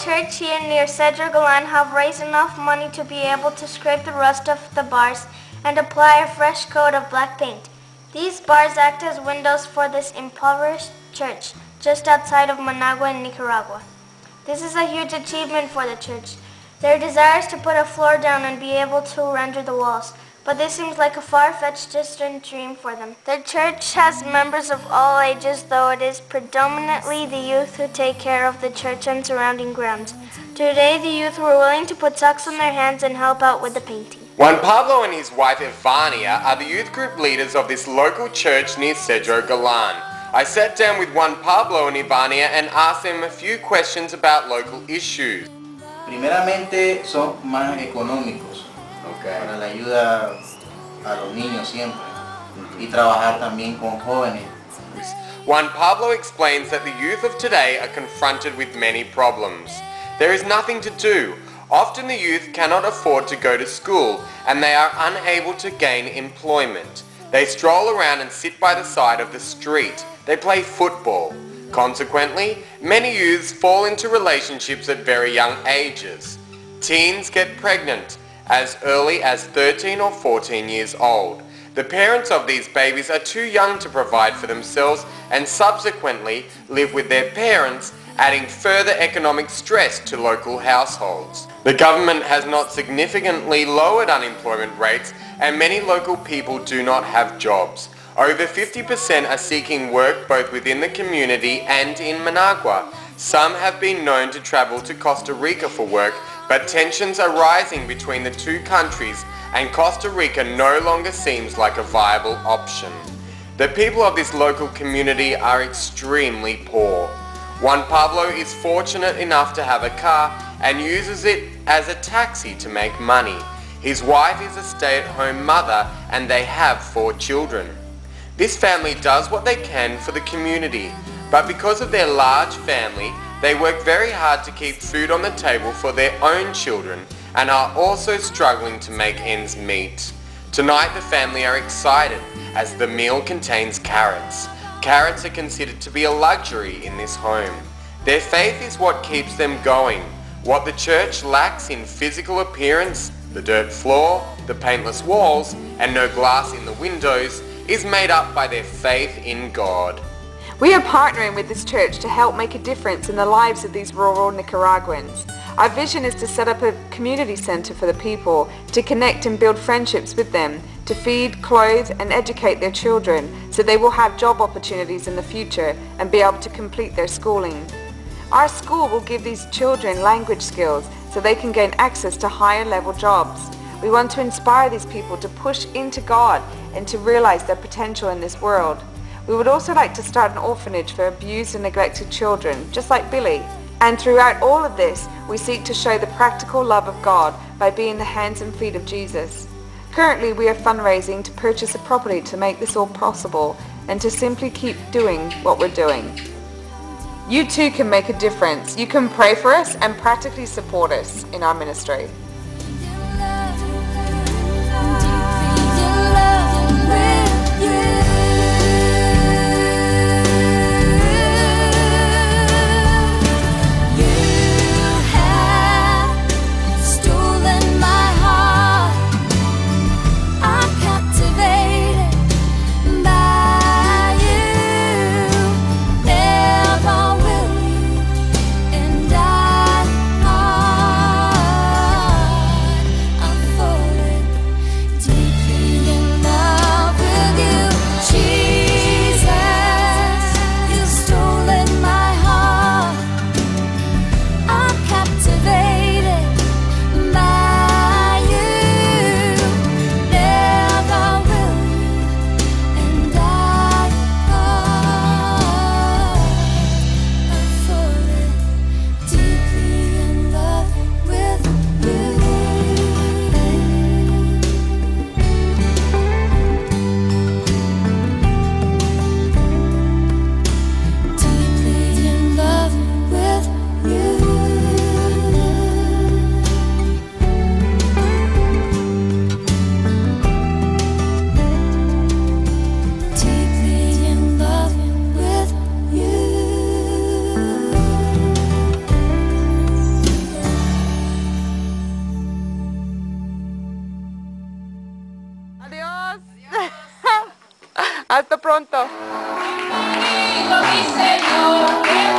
church here near Cedro Galan have raised enough money to be able to scrape the rust off the bars and apply a fresh coat of black paint. These bars act as windows for this impoverished church just outside of Managua in Nicaragua. This is a huge achievement for the church. Their desire is to put a floor down and be able to render the walls, but this seems like a far-fetched distant dream for them. The church has members of all ages, though it is predominantly the youth who take care of the church and surrounding grounds. Today, the youth were willing to put socks on their hands and help out with the painting. Juan Pablo and his wife Ivania are the youth group leaders of this local church near Cedro Galan. I sat down with Juan Pablo and Ivania and asked them a few questions about local issues. Primeramente son más económicos para la ayuda a los niños siempre y trabajar también con jóvenes. Juan Pablo explains that the youth of today are confronted with many problems. There is nothing to do. Often the youth cannot afford to go to school and they are unable to gain employment. They stroll around and sit by the side of the street. They play football. Consequently, many youths fall into relationships at very young ages. Teens get pregnant as early as 13 or 14 years old. The parents of these babies are too young to provide for themselves and subsequently live with their parents, adding further economic stress to local households. The government has not significantly lowered unemployment rates and many local people do not have jobs. Over 50% are seeking work both within the community and in Managua. Some have been known to travel to Costa Rica for work, but tensions are rising between the two countries and Costa Rica no longer seems like a viable option. The people of this local community are extremely poor. Juan Pablo is fortunate enough to have a car and uses it as a taxi to make money. His wife is a stay-at-home mother and they have 4 children. This family does what they can for the community, but because of their large family, they work very hard to keep food on the table for their own children and are also struggling to make ends meet. Tonight the family are excited as the meal contains carrots. Carrots are considered to be a luxury in this home. Their faith is what keeps them going. What the church lacks in physical appearance, the dirt floor, the paintless walls, and no glass in the windows, is made up by their faith in God. We are partnering with this church to help make a difference in the lives of these rural Nicaraguans. Our vision is to set up a community center for the people, to connect and build friendships with them, to feed, clothe and educate their children so they will have job opportunities in the future and be able to complete their schooling. Our school will give these children language skills so they can gain access to higher level jobs. We want to inspire these people to push into God and to realize their potential in this world. We would also like to start an orphanage for abused and neglected children, just like Billy. And throughout all of this, we seek to show the practical love of God by being the hands and feet of Jesus. Currently, we are fundraising to purchase a property to make this all possible and to simply keep doing what we're doing. You too can make a difference. You can pray for us and practically support us in our ministry. Hasta pronto. Mi Señor,